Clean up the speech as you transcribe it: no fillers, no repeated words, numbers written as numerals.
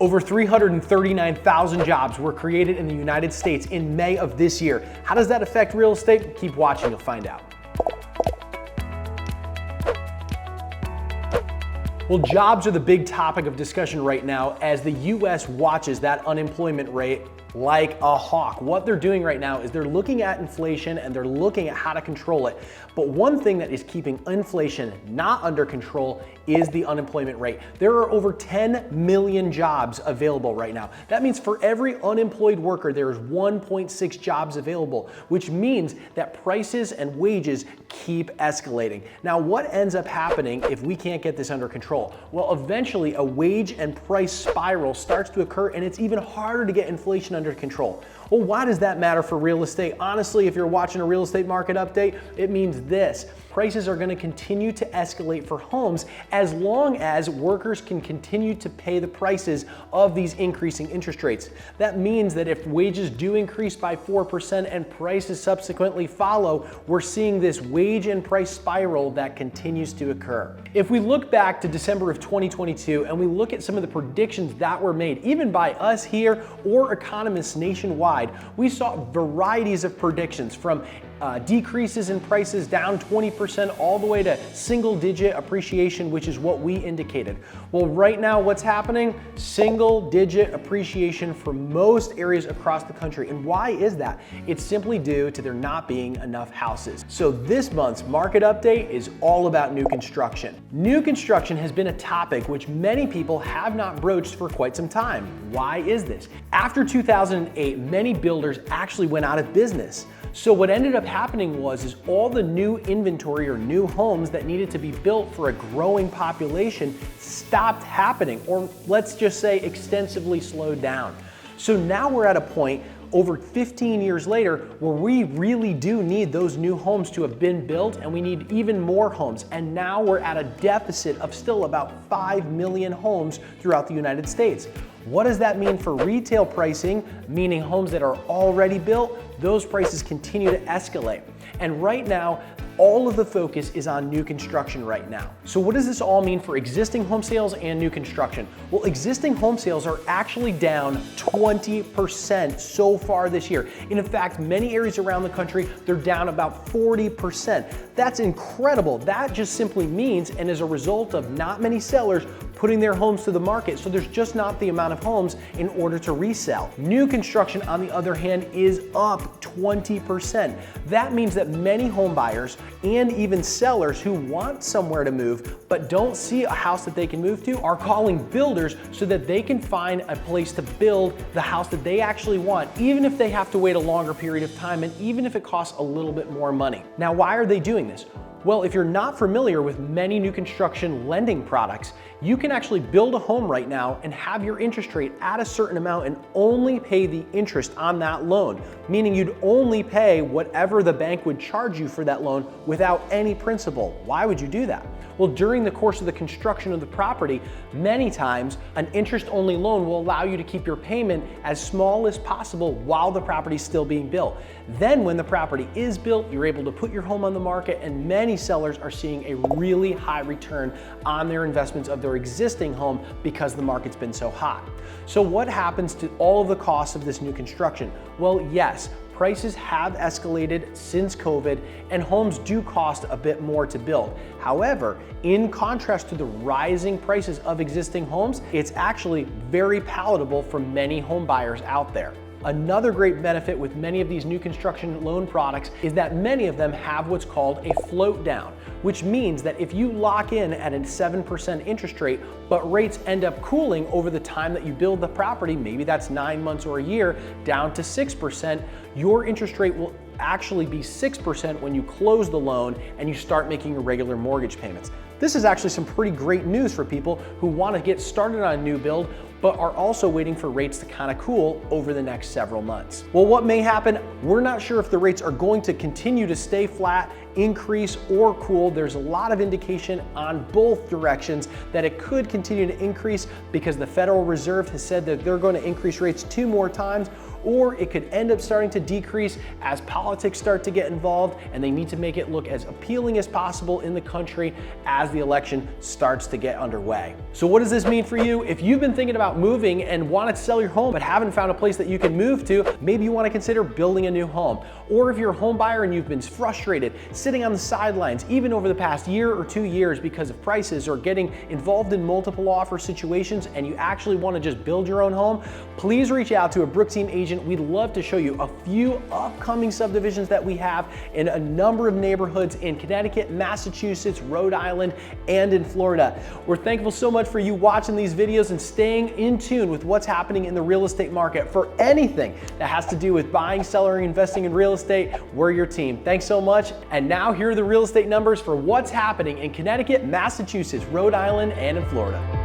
Over 339,000 jobs were created in the United States in May of this year. How does that affect real estate? Keep watching, you'll find out. Well, jobs are the big topic of discussion right now as the US watches that unemployment rate like a hawk. What they're doing right now is they're looking at inflation and they're looking at how to control it. But one thing that is keeping inflation not under control is the unemployment rate. There are over 10 million jobs available right now. That means for every unemployed worker, there is 1.6 jobs available, which means that prices and wages keep escalating. Now, what ends up happening if we can't get this under control? Well, eventually a wage and price spiral starts to occur, and it's even harder to get inflation under control. Well, why does that matter for real estate? Honestly, if you're watching a real estate market update, it means this. Prices are going to continue to escalate for homes as long as workers can continue to pay the prices of these increasing interest rates. That means that if wages do increase by 4% and prices subsequently follow, we're seeing this wage and price spiral that continues to occur. If we look back to December of 2022 and we look at some of the predictions that were made, even by us here or economists nationwide, we saw varieties of predictions from decreases in prices down 20% all the way to single-digit appreciation, which is what we indicated. Well, right now what's happening? Single-digit appreciation for most areas across the country. And why is that? It's simply due to there not being enough houses. So this month's market update is all about new construction. New construction has been a topic which many people have not broached for quite some time. Why is this? After 2008, many builders actually went out of business. So what ended up happening was all the new inventory or new homes that needed to be built for a growing population stopped happening, or let's just say extensively slowed down. So now we're at a point over 15 years later where we really do need those new homes to have been built, and we need even more homes. And now we're at a deficit of still about 5 million homes throughout the United States. What does that mean for retail pricing, meaning homes that are already built? Those prices continue to escalate. And right now, all of the focus is on new construction right now. So what does this all mean for existing home sales and new construction? Well, existing home sales are actually down 20% so far this year. And in fact, many areas around the country, they're down about 40%. That's incredible. That just simply means, and as a result of not many sellers putting their homes to the market, so there's just not the amount of homes in order to resell. New construction, on the other hand, is up 20%. That means that many home buyers and even sellers who want somewhere to move but don't see a house that they can move to are calling builders so that they can find a place to build the house that they actually want, even if they have to wait a longer period of time and even if it costs a little bit more money. Now, why are they doing this? Well, if you're not familiar with many new construction lending products, you can actually build a home right now and have your interest rate at a certain amount and only pay the interest on that loan, meaning you'd only pay whatever the bank would charge you for that loan without any principal. Why would you do that? Well, during the course of the construction of the property, many times an interest-only loan will allow you to keep your payment as small as possible while the property is still being built. Then when the property is built, you're able to put your home on the market, and many sellers are seeing a really high return on their investments of their existing home because the market's been so hot. So what happens to all of the costs of this new construction? Well, yes, prices have escalated since COVID, and homes do cost a bit more to build. However, in contrast to the rising prices of existing homes, it's actually very palatable for many home buyers out there. Another great benefit with many of these new construction loan products is that many of them have what's called a float down, which means that if you lock in at a 7% interest rate, but rates end up cooling over the time that you build the property, maybe that's 9 months or a year, down to 6%, your interest rate will actually be 6% when you close the loan and you start making your regular mortgage payments. This is actually some pretty great news for people who want to get started on a new build, but are also waiting for rates to kind of cool over the next several months. Well, what may happen? We're not sure if the rates are going to continue to stay flat, increase, or cool. There's a lot of indication on both directions that it could continue to increase because the Federal Reserve has said that they're going to increase rates 2 more times, or it could end up starting to decrease as politics start to get involved and they need to make it look as appealing as possible in the country as the election starts to get underway. So what does this mean for you? If you've been thinking about moving and wanted to sell your home but haven't found a place that you can move to, maybe you want to consider building a new home. Or if you're a home buyer and you've been frustrated, sitting on the sidelines, even over the past year or 2 years because of prices or getting involved in multiple offer situations, and you actually want to just build your own home, please reach out to a Brooke Team agent. We'd love to show you a few upcoming subdivisions that we have in a number of neighborhoods in Connecticut, Massachusetts, Rhode Island, and in Florida. We're thankful so much for you watching these videos and staying in tune with what's happening in the real estate market. For anything that has to do with buying, selling, investing in real estate, we're your team. Thanks so much. And now here are the real estate numbers for what's happening in Connecticut, Massachusetts, Rhode Island, and in Florida.